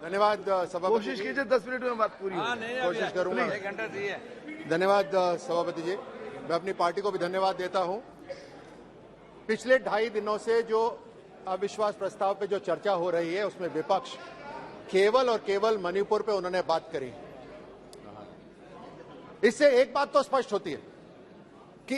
धन्यवाद सभापति कोशिश कीजिए 10 मिनट में बात पूरी हो। कोशिश करूंगा। 1 घंटा चाहिए। धन्यवाद सभापति जी। मैं अपनी पार्टी को भी धन्यवाद देता हूं। पिछले 2.5 दिनों से जो अविश्वास प्रस्ताव पे जो चर्चा हो रही है उसमें विपक्ष केवल और केवल मणिपुर पे उन्होंने बात करी। इससे एक बात तो स्पष्ट होती है कि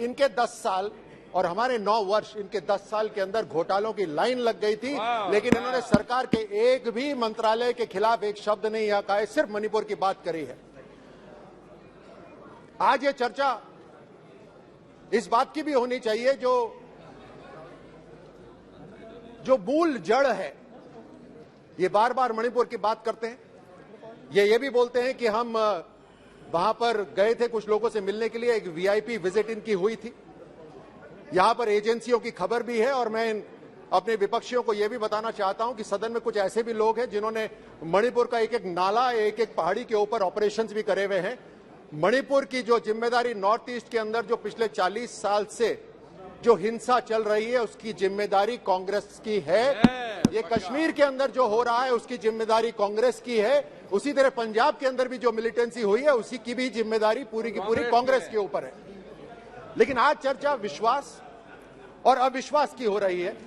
इनके 10 साल और हमारे 9 वर्ष, इनके 10 साल के अंदर घोटालों की लाइन लग गई थी, लेकिन इन्होंने सरकार के एक भी मंत्रालय के खिलाफ एक शब्द नहीं यहाँ कहा है, सिर्फ मणिपुर की बात करी है। आज ये चर्चा इस बात की भी होनी चाहिए जो मूल जड़ है। ये बार बार मणिपुर की बात करते हैं, ये भी बोलते हैं कि हम वहां पर गए थे कुछ लोगों से मिलने के लिए, एक वीआईपी विजिट इनकी हुई थी। यहां पर एजेंसियों की खबर भी है और मैं अपने विपक्षियों को यह भी बताना चाहता हूं कि सदन में कुछ ऐसे भी लोग हैं जिन्होंने मणिपुर का एक एक नाला, एक एक पहाड़ी के ऊपर ऑपरेशंस भी करे हुए हैं। मणिपुर की जो जिम्मेदारी नॉर्थ ईस्ट के अंदर जो पिछले 40 साल से जो हिंसा चल रही है उसकी जिम्मेदारी कांग्रेस की है। ये कश्मीर के अंदर जो हो रहा है उसकी जिम्मेदारी कांग्रेस की है। उसी तरह पंजाब के अंदर भी जो मिलिटेंसी हुई है उसी की भी जिम्मेदारी पूरी की पूरी कांग्रेस के ऊपर है। लेकिन आज चर्चा विश्वास और अविश्वास की हो रही है,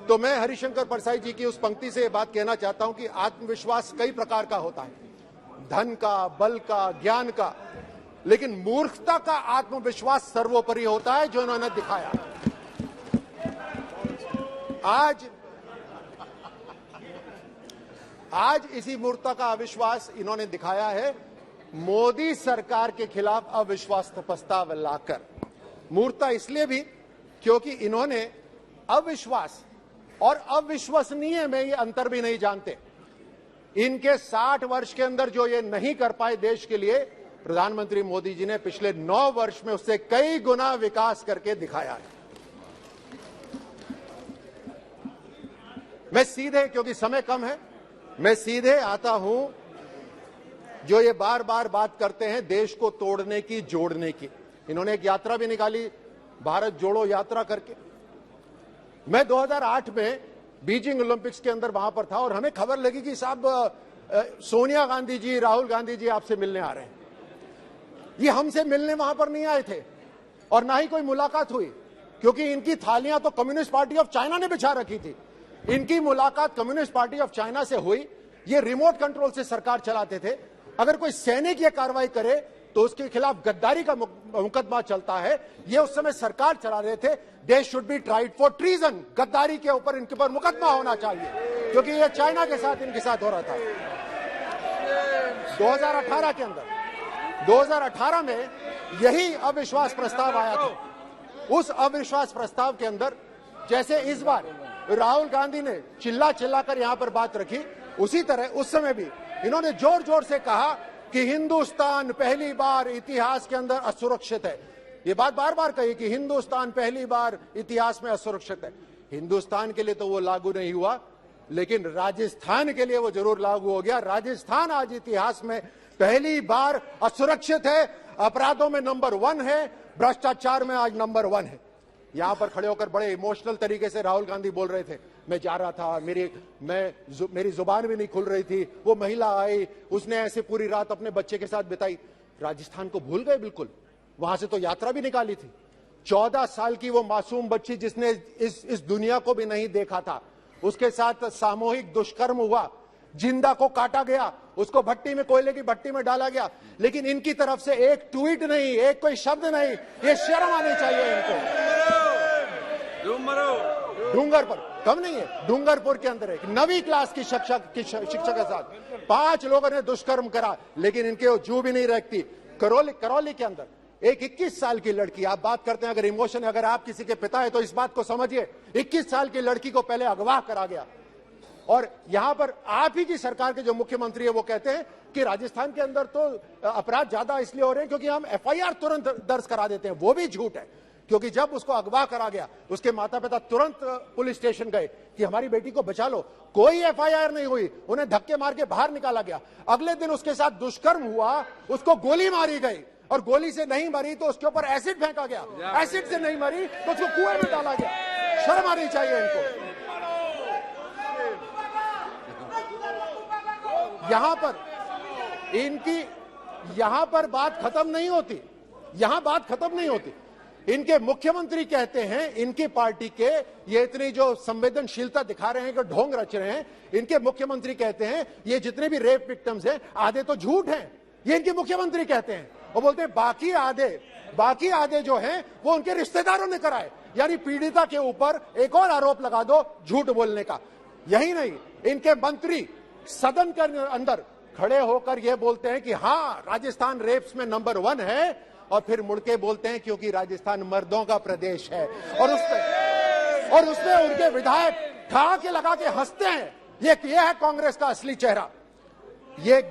तो मैं हरिशंकर परसाई जी की उस पंक्ति से ये बात कहना चाहता हूं कि आत्मविश्वास कई प्रकार का होता है, धन का, बल का, ज्ञान का, लेकिन मूर्खता का आत्मविश्वास सर्वोपरि होता है जो इन्होंने दिखाया। आज इसी मूर्खता का अविश्वास इन्होंने दिखाया है मोदी सरकार के खिलाफ अविश्वास प्रस्ताव लाकर। मूर्खता इसलिए भी क्योंकि इन्होंने अविश्वास और अविश्वसनीय में ये अंतर भी नहीं जानते। इनके 60 वर्ष के अंदर जो ये नहीं कर पाए देश के लिए, प्रधानमंत्री मोदी जी ने पिछले 9 वर्ष में उससे कई गुना विकास करके दिखाया है। मैं सीधे, क्योंकि समय कम है, मैं सीधे आता हूं जो ये बार बार बात करते हैं देश को तोड़ने की, जोड़ने की। इन्होंने एक यात्रा भी निकाली, भारत जोड़ो यात्रा करके। मैं 2008 में बीजिंग ओलंपिक्स के अंदर वहां पर था और हमें खबर लगी कि साहब सोनिया गांधी जी, राहुल गांधी जी आपसे मिलने आ रहे हैं। ये हमसे मिलने वहां पर नहीं आए थे और ना ही कोई मुलाकात हुई, क्योंकि इनकी थालियां तो कम्युनिस्ट पार्टी ऑफ चाइना ने बिछा रखी थी। इनकी मुलाकात कम्युनिस्ट पार्टी ऑफ चाइना से हुई। ये रिमोट कंट्रोल से सरकार चलाते थे। अगर कोई सैनिक ये कार्रवाई करे तो उसके खिलाफ गद्दारी का मुकदमा चलता है। ये उस समय सरकार चला रहे थे। They should be tried for treason. गद्दारी के ऊपर इनके ऊपर मुकदमा होना चाहिए, क्योंकि ये चाइना के साथ इनके साथ हो रहा था। 2018 के अंदर 2018 में यही अविश्वास प्रस्ताव आया था। उस अविश्वास प्रस्ताव के अंदर जैसे इस बार राहुल गांधी ने चिल्ला चिल्लाकर यहां पर बात रखी, उसी तरह उस समय भी इन्होंने जोर जोर से कहा कि हिंदुस्तान पहली बार इतिहास के अंदर असुरक्षित है। ये बात बार बार कही कि हिंदुस्तान पहली बार इतिहास में असुरक्षित है। हिंदुस्तान के लिए तो वो लागू नहीं हुआ, लेकिन राजस्थान के लिए वो जरूर लागू हो गया। राजस्थान आज इतिहास में पहली बार असुरक्षित है, अपराधों में नंबर 1 है, भ्रष्टाचार में आज नंबर 1 है। यहां पर खड़े होकर बड़े इमोशनल तरीके से राहुल गांधी बोल रहे थे, मैं जा रहा था, मेरी जुबान भी नहीं खुल रही थी, वो महिला आई, उसने ऐसे पूरी रात अपने बच्चे के साथ बिताई। राजस्थान को भूल गए बिल्कुल। वहां से तो यात्रा भी निकाली थी। 14 साल की वो मासूम बच्ची जिसने इस दुनिया को भी नहीं देखा था, उसके साथ सामूहिक दुष्कर्म हुआ, जिंदा को काटा गया, उसको भट्टी में, कोयले की भट्टी में डाला गया। लेकिन इनकी तरफ से एक ट्वीट नहीं, एक कोई शब्द नहीं। ये शर्म आनी चाहिए इनको। डूंगर पर कम नहीं है, डूंगरपुर के अंदर एक 9वीं क्लास की शिक्षक के साथ 5 लोगों ने दुष्कर्म करा, लेकिन इनके जू भी नहीं रखती। करौली के अंदर एक 21 साल की लड़की, आप बात करते हैं अगर इमोशन, अगर आप किसी के पिता है तो इस बात को समझिए, 21 साल की लड़की को पहले अगवा करा गया। और यहां पर आप ही की सरकार के जो मुख्यमंत्री है वो कहते हैं कि राजस्थान के अंदर तो अपराध ज्यादा इसलिए हो रहे हैं क्योंकि हम एफआईआर तुरंत दर्ज करा देते हैं। वो भी झूठ है, क्योंकि जब उसको अगवा करा गया उसके माता पिता तुरंत पुलिस स्टेशन गए कि हमारी बेटी को बचा लो। कोई एफआईआर नहीं हुई, उन्हें धक्के मार के बाहर निकाला गया। अगले दिन उसके साथ दुष्कर्म हुआ, उसको गोली मारी गई, और गोली से नहीं मरी तो उसके ऊपर एसिड फेंका गया, एसिड से नहीं मरी तो उसको कुएं में डाला गया। शर्म आनी चाहिए इनको। यहां पर इनकी यहां पर बात खत्म नहीं होती, यहां बात खत्म नहीं होती। इनके मुख्यमंत्री कहते हैं, इनकी पार्टी के ये इतनी जो संवेदनशीलता दिखा रहे हैं कि ढोंग रच रहे हैं, इनके मुख्यमंत्री कहते हैं ये जितने भी रेप विक्टिम्स हैं आधे तो झूठ हैं, ये इनके मुख्यमंत्री कहते हैं। वो बोलते हैं बाकी आधे जो हैं वो उनके रिश्तेदारों ने कराए, यानी पीड़िता के ऊपर एक और आरोप लगा दो झूठ बोलने का। यही नहीं, इनके मंत्री सदन के अंदर खड़े होकर ये बोलते हैं कि हां राजस्थान रेप्स में नंबर 1 है, और फिर मुड़के बोलते हैं क्योंकि राजस्थान मर्दों का प्रदेश है, और उसमें उनके विधायक ठहाके लगा के हंसते हैं। ये है कांग्रेस का असली चेहरा। ये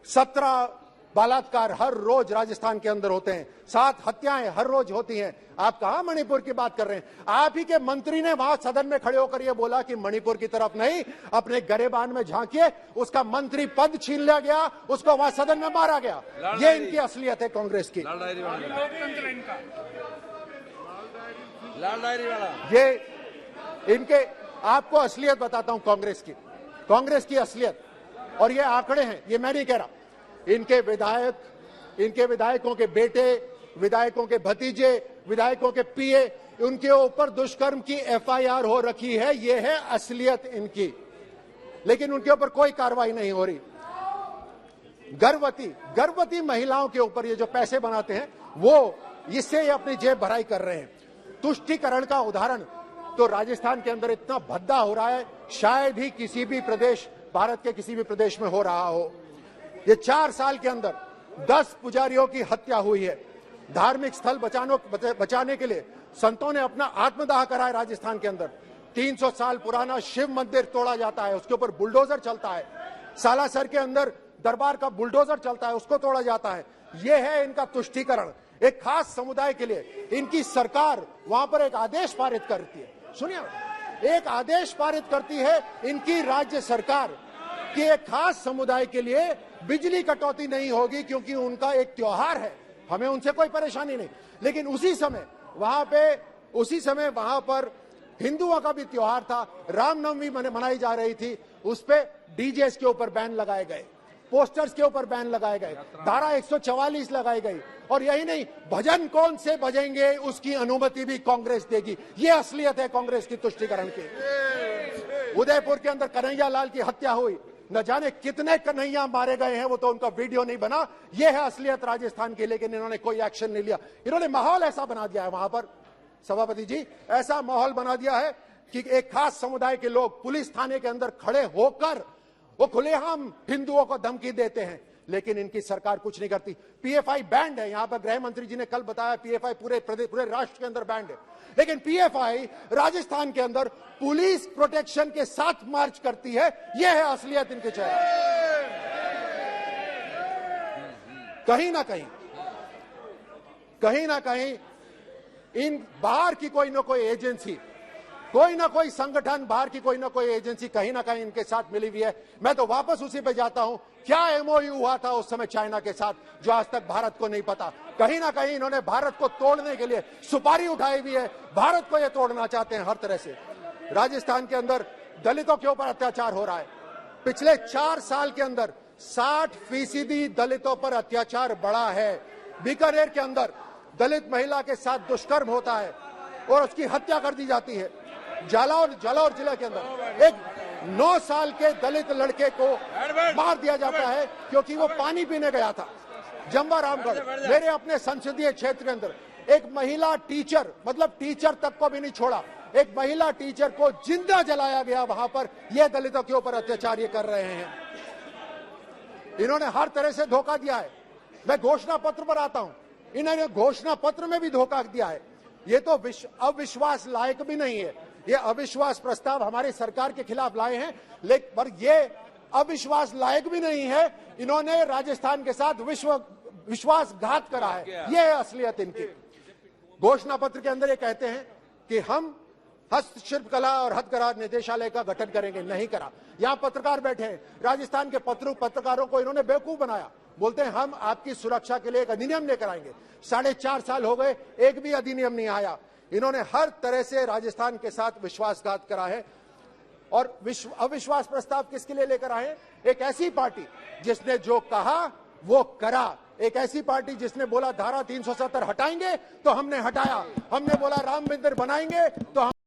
17 बलात्कार हर रोज राजस्थान के अंदर होते हैं, 7 हत्याएं हर रोज होती हैं। आप कहां मणिपुर की बात कर रहे हैं? आप ही के मंत्री ने वहां सदन में खड़े होकर यह बोला कि मणिपुर की तरफ नहीं, अपने गरेबान में झांकिए। उसका मंत्री पद छीन लिया गया, उसको वहां सदन में मारा गया। ये इनकी असलियत है कांग्रेस की। ये इनके, आपको असलियत बताता हूं कांग्रेस की असलियत, और ये आंकड़े हैं, ये मैं नहीं कह रहा। इनके विधायकों के बेटे, विधायकों के भतीजे, विधायकों के पीए, उनके ऊपर दुष्कर्म की एफआईआर हो रखी है। ये है असलियत इनकी, लेकिन उनके ऊपर कोई कार्रवाई नहीं हो रही। गर्भवती महिलाओं के ऊपर ये जो पैसे बनाते हैं, वो इससे ये अपनी जेब भराई कर रहे हैं। तुष्टीकरण का उदाहरण तो राजस्थान के अंदर इतना भद्दा हो रहा है, शायद ही किसी भी प्रदेश, भारत के किसी भी प्रदेश में हो रहा हो। ये 4 साल के अंदर 10 पुजारियों की हत्या हुई है। धार्मिक स्थल बचाने के लिए संतों ने अपना आत्मदाह करा है राजस्थान के अंदर। 300 साल पुराना शिव मंदिर तोड़ा जाता है, उसके ऊपर बुलडोजर चलता है। सालासर के अंदर दरबार का बुलडोजर चलता है, उसको तोड़ा जाता है। यह है इनका तुष्टीकरण। एक खास समुदाय के लिए इनकी सरकार वहां पर एक आदेश पारित करती है। सुनिए, एक आदेश पारित करती है इनकी राज्य सरकार कि एक खास समुदाय के लिए बिजली कटौती नहीं होगी क्योंकि उनका एक त्योहार है, हमें उनसे कोई परेशानी नहीं। लेकिन उसी समय वहां पर हिंदुओं का भी त्योहार था, रामनवमी मनाई जा रही थी, उस पे डीजेस के ऊपर बैन लगाए गए, पोस्टर्स के ऊपर बैन लगाए गए, धारा 144 लगाई गई। और यही नहीं, भजन कौन से बजेंगे उसकी अनुमति भी कांग्रेस देगी। ये असलियत है कांग्रेस की तुष्टीकरण की। उदयपुर के अंदर कन्हैया लाल की हत्या हुई, न जाने कितने कन्हैया मारे गए हैं, वो तो उनका वीडियो नहीं बना। ये है असलियत राजस्थान की, लेकिन इन्होंने कोई एक्शन नहीं लिया। इन्होंने माहौल ऐसा बना दिया है वहां पर, सभापति जी, ऐसा माहौल बना दिया है कि एक खास समुदाय के लोग पुलिस थाने के अंदर खड़े होकर वो खुलेआम हिंदुओं को धमकी देते हैं, लेकिन इनकी सरकार कुछ नहीं करती। पीएफआई बैंड है, यहां पर गृह मंत्री जी ने कल बताया पीएफआई पूरे राष्ट्र के अंदर बैंड है, लेकिन पीएफआई राजस्थान के अंदर पुलिस प्रोटेक्शन के साथ मार्च करती है। यह है असलियत इनके चेहरे। कहीं ना कहीं इन बाहर की कोई ना कोई एजेंसी, कोई ना कोई संगठन, बाहर की कोई ना कोई एजेंसी कहीं ना कहीं इनके साथ मिली हुई है। मैं तो वापस उसी पे जाता हूं, क्या एमओयू हुआ था उस समय चाइना के साथ, जो आज तक भारत को नहीं पता। कहीं ना कहीं इन्होंने भारत को तोड़ने के लिए सुपारी उठाई हुई है, भारत को ये तोड़ना चाहते हैं हर तरह से। राजस्थान के अंदर दलितों के ऊपर अत्याचार हो रहा है। पिछले 4 साल के अंदर 60% दलितों पर अत्याचार बढ़ा है। बीकानेर के अंदर दलित महिला के साथ दुष्कर्म होता है और उसकी हत्या कर दी जाती है। जालौर जिले के अंदर एक 9 साल के दलित लड़के को मार दिया जाता है क्योंकि वो पानी पीने गया था। जम्बा रामगढ़, मेरे अपने संसदीय क्षेत्र के अंदर एक महिला टीचर, मतलब टीचर तक को भी नहीं छोड़ा, एक महिला टीचर को जिंदा जलाया गया वहां पर। यह दलितों के ऊपर अत्याचार ये कर रहे हैं। इन्होंने हर तरह से धोखा दिया है। मैं घोषणा पत्र पर आता हूं, इन्होंने घोषणा पत्र में भी धोखा दिया है। ये तो अविश्वास लायक भी नहीं है। ये अविश्वास प्रस्ताव हमारी सरकार के खिलाफ लाए हैं, लेकिन पर ये अविश्वास लायक भी नहीं है। इन्होंने राजस्थान के साथ विश्वासघात करा है। ये है असलियत इनकी। घोषणा पत्र के अंदर ये कहते हैं कि हम हस्तशिल्प कला और हथकरघा निदेशालय का गठन करेंगे, नहीं करा। यहां पत्रकार बैठे हैं, राजस्थान के पत्रकारों को इन्होंने बेवकूफ बनाया। बोलते हैं हम आपकी सुरक्षा के लिए एक अधिनियम लेकर आएंगे। 4.5 साल हो गए, एक भी अधिनियम नहीं आया। इन्होंने हर तरह से राजस्थान के साथ विश्वासघात करा है। और अविश्वास प्रस्ताव किसके लिए लेकर आए? एक ऐसी पार्टी जिसने जो कहा वो करा, एक ऐसी पार्टी जिसने बोला धारा 370 हटाएंगे तो हमने हटाया, हमने बोला राम मंदिर बनाएंगे तो